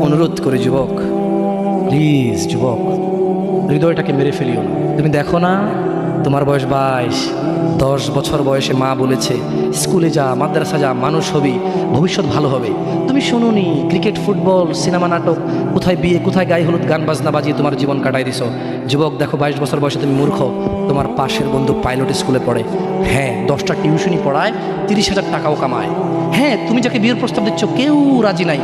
অনুরোধ করে যুবক, প্লিজ যুবক, হৃদয়টাকে মেরে ফেলিও না। তুমি দেখো না, তোমার বয়স 22, 10 বছর বয়সে মা বলেছে স্কুলে যা, মাদ্রাসা যা, মানুষ হবি, ভবিষ্যৎ ভালো হবে। তুমি শুনোনি ক্রিকেট, ফুটবল, সিনেমা, নাটক, কোথায় বিয়ে, কোথায় গায়ে হলুদ, গান বাজনা বাজিয়ে তোমার জীবন কাটাই দিছো। যুবক দেখো, 22 বছর বয়সে তুমি মূর্খ। তোমার পাশের বন্ধু পাইলট স্কুলে পড়ে, হ্যাঁ 10টা টিউশনি পড়ায়, 30,000 টাকাও কামায়। হ্যাঁ, তুমি যাকে বিয়ের প্রস্তাব দিচ্ছ কেউ রাজি নাই,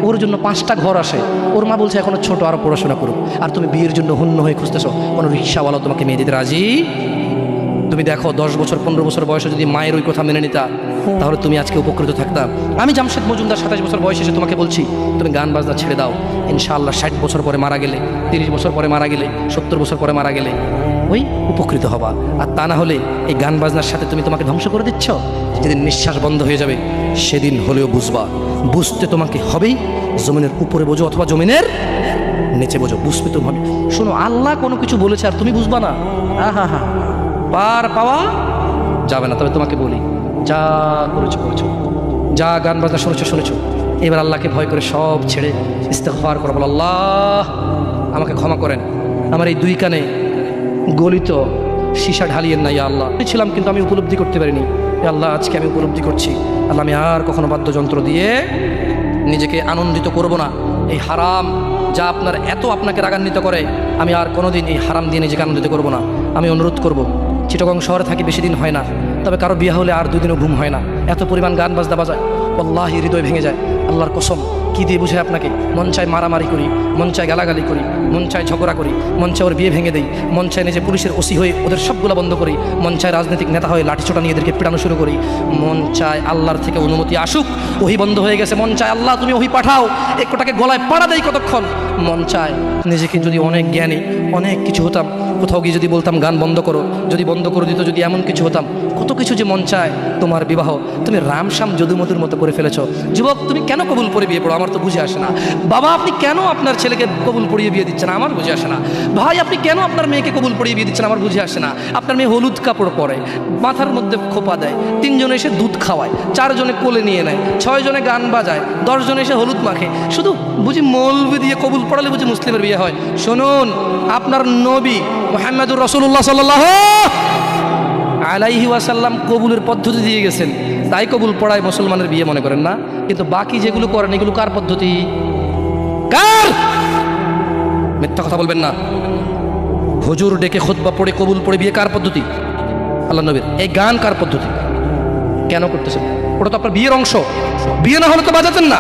ওর জন্য 5টা ঘর আসে, ওর মা বলছে এখনো ছোট, আরো পড়াশোনা করুক, আর তুমি বিয়ের জন্য হন্য হয়ে খুঁজতেছো, কোনো রিক্সাওয়ালা তোমাকে মেয়ে দিতে রাজি। তুমি দেখো 10 বছর 15 বছর বয়সে যদি মায়ের ওই কথা মেনে নিতা, তাহলে তুমি আজকে উপকৃত থাকতা। আমি জামশেদ মজুমদার 27 বছর বয়সে এসে তোমাকে বলছি তুমি গান বাজনা ছেড়ে দাও, ইনশাআল্লাহ 60 বছর পরে মারা গেলে, 30 বছর পরে মারা গেলে, 70 বছর পরে মারা গেলে ওই উপকৃত হবা। আর তা না হলে এই গান বাজনার সাথে তুমি তোমাকে ধ্বংস করে দিচ্ছ। যেদিন নিঃশ্বাস বন্ধ হয়ে যাবে সেদিন হলেও বুঝবা, বুঝতে তোমাকে হবেই। জমিনের উপরে বোঝো অথবা জমিনের নিচে বোঝো, বুঝবে তোমাকে। শোনো, আল্লাহ কোনো কিছু বলেছে আর তুমি বুঝবা না, হা পার পাওয়া যাবে না। তবে তোমাকে বলি, যা করেছো করেছো, যা গান বাজনা শুনেছো শুনেছো, এবার আল্লাহকে ভয় করে সব ছেড়ে ইস্তেগফার করো, বলো আল্লাহ আমাকে ক্ষমা করেন, আমার এই 2 কানে গলিত সীসা ঢালিয়েন না ইয়া আল্লাহ। ছিলাম কিন্তু আমি উপলব্ধি করতে পারিনি, ইয়া আল্লাহ আজকে আমি উপলব্ধি করছি, আল্লাহ আমি আর কখনো বাদ্যযন্ত্র দিয়ে নিজেকে আনন্দিত করব না। এই হারাম যা আপনাকে রাগান্বিত করে, আমি আর কোনোদিন এই হারাম দিয়ে নিজেকে আনন্দিত করব না। আমি অনুরোধ করব, চিটাগং শহরে থাকি, বেশি দিন হয় না, তবে কারো বিয়ে হলে আর 2 দিনও ঘুম হয় না, এত পরিমাণ গান বাজনা বাজায়, আল্লাহি হৃদয় ভেঙে যায়। আল্লাহর কসম, কি দিয়ে বুঝে আপনাকে? মন চায় মারামারি করি, মন চায় গালাগালি করি, মন চায় ঝগড়া করি, মন চায় ওর বিয়ে ভেঙে দেই, মন চায় নিজে পুলিশের ওসি হয়ে ওদের সবগুলো বন্ধ করি, মন চায় রাজনৈতিক নেতা হয়ে লাঠিছোটা নিয়ে এদেরকে পিটানো শুরু করি, মন চায় আল্লাহর থেকে অনুমতি আসুক, ওহি বন্ধ হয়ে গেছে, মন চায় আল্লাহ তুমি ওহি পাঠাও, একটাকে গলায় পাড়া দেই কতক্ষণ। মন চায় নিজেকে যদি অনেক জ্ঞানী, অনেক কিছু হতাম, কোথাও গিয়ে যদি বলতাম গান বন্ধ করো, যদি বন্ধ করে দিত, যদি এমন কিছু হতাম, কত কিছু যে মন চায়। তোমার বিবাহ তুমি রামশ্যাম যদুমধুর মতো করে ফেলেছো। যুবক, তুমি কেন কবুল পড়ে বিয়ে পড়ো? আমার তো বুঝে আসে না। বাবা, আপনি কেন আপনার ছেলেকে কবুল পড়িয়ে বিয়ে দিচ্ছেন? আমার বুঝে আসে না। ভাই, আপনি কেন আপনার মেয়েকে কবুল পড়িয়ে বিয়ে দিচ্ছেন? আমার বুঝে আসে না। আপনার মেয়ে হলুদ কাপড় পরে, মাথার মধ্যে খোপা দেয়, 3 জনে এসে দুধ খাওয়ায়, 4 জনে কোলে নিয়ে নেয়, 6 জনে গান বাজায়, 10 জনে এসে হলুদ মাখে, শুধু বুঝি মৌলবি দিয়ে কবুল পড়ালে বুঝি মুসলিমের বিয়ে হয়? শুনুন, আপনার নবী মুহাম্মদুর রাসূলুল্লাহ সাল্লাল্লাহু আলাইহি ওয়াসাল্লাম কবুলের পদ্ধতি দিয়ে গেছেন, তাই কবুল পড়ায় মুসলমানের বিয়ে মনে করেন না। কিন্তু বাকি যেগুলো করেন এগুলো কার পদ্ধতি? কার? মিথ্যা কথা বলবেন না। হুজুর ডেকে খুতবা পড়ে কবুল পড়ে বিয়ে কার পদ্ধতি? আল্লাহ নবীর। এই গান কার পদ্ধতি? কেন করতেছেন? ওটা তো আপনার বিয়ের অংশ, বিয়ে না হলে তো বাজাতেন না।